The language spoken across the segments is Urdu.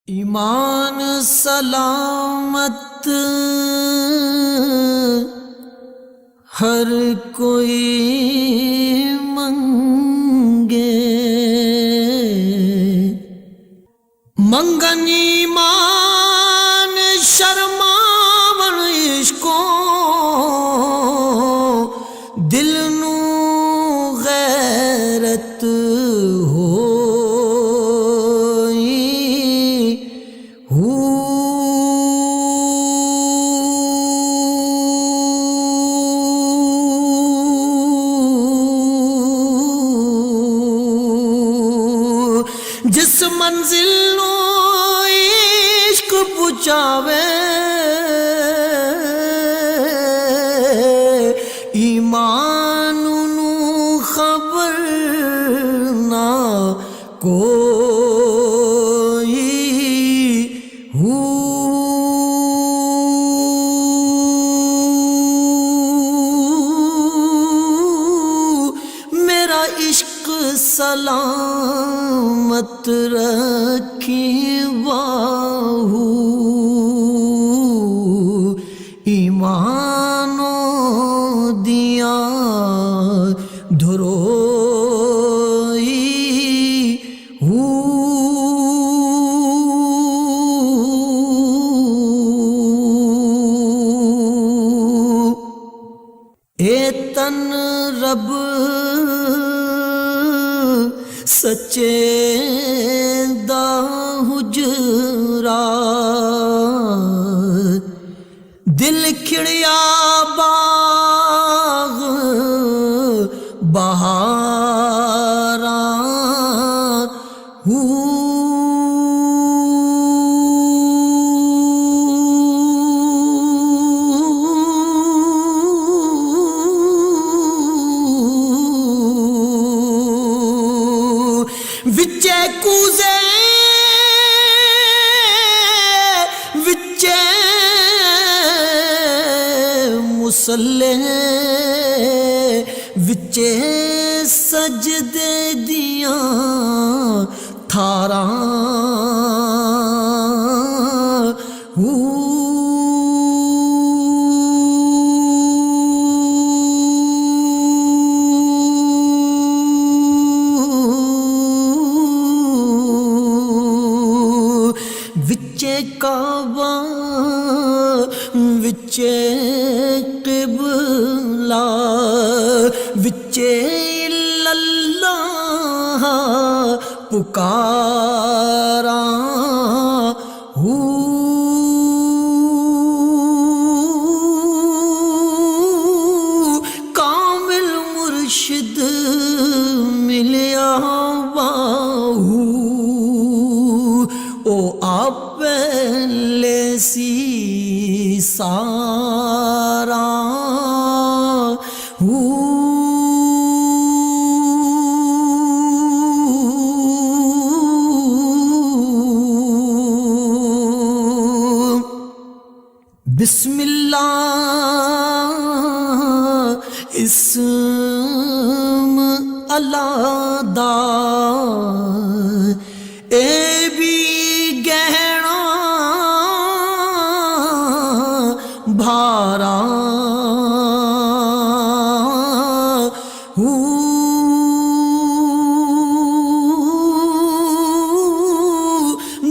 ایمان سلامت ہر کوئی منگے، منگن ایمان شرماون عشقوں دل نو غیرت جس منزل نو عشق پہنچاوے، ایمان نو خبر نہ کوئی میرا عشق سلامت رکھی باہو، ایمانوں دیاں دھروئی اے تن رب سچے دا حجرا، دل کھڑیا باغ بہاراں وچے کوزے وچے مصلے وچے سجدے دیاں تھاراں وچے کعبہ وچے قبلہ وچے اللہ پکاراں کامل مرشد ملیا باہو، او آپ پہلے سی سارا بسم اللہ اسم اللہ دا اے بھی گہنا بھارا،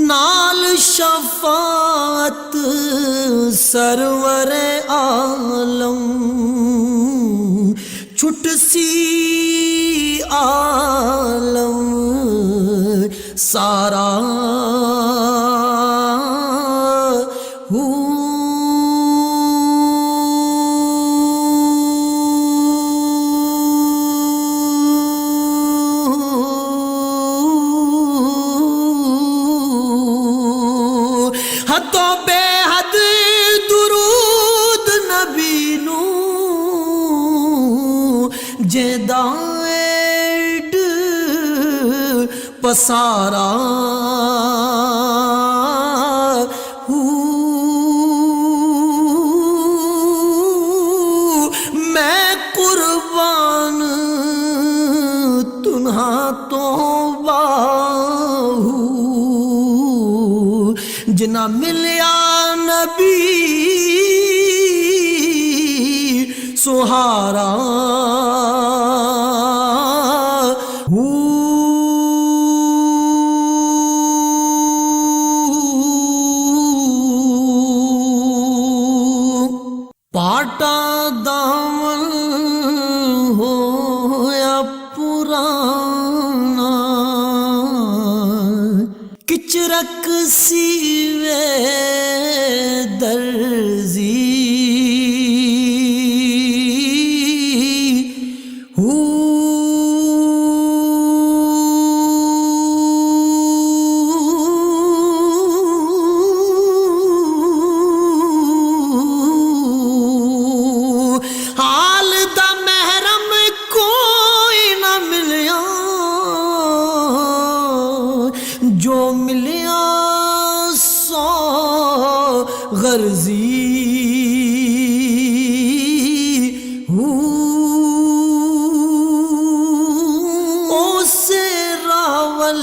نال شفاعت سرور عالم چھٹ سی عالم سارا حدوں بے حد درود نبی نو جیدا ایڈ پسارا، میں قربان تنہا تو باہو جنا ملیا نبی سہارا پاٹا دامن ہویا پرانا کچرک سیوے درزی جو ملیا سو غرضی اسے راول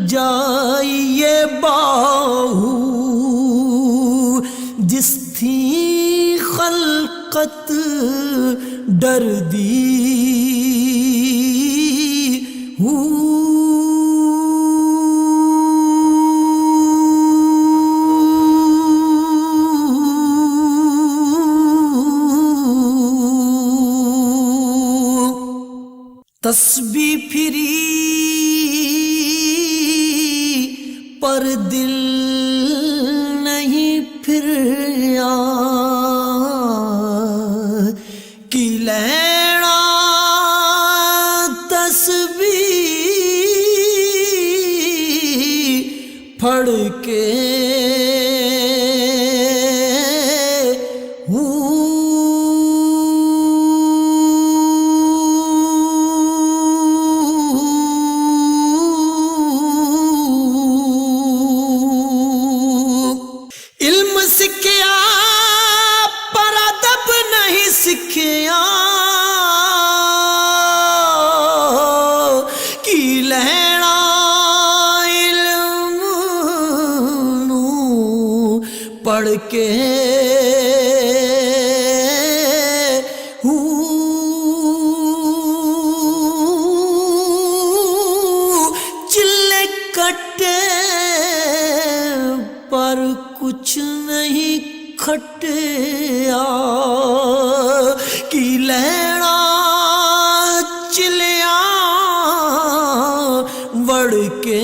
جائیے باہو جس تھی خلقت ڈر دی تسبیح پھری پر دل نہیں پھریا کی لینا تسبیح پھڑ کے سکھیا پر ادب نہیں سکھیا کی لینا علم نو پڑھ کے چلے کٹے پر کچھ نہیں کھٹیا کی لینا چلیا وڑ کے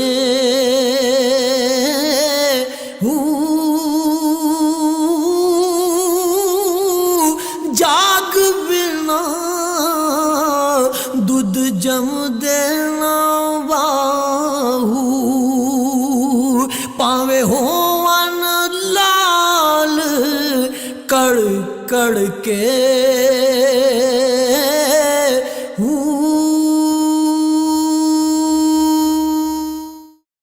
جاگ بنا دودھ جم دینا باہو پاوے ہو لال کڑ کڑ کے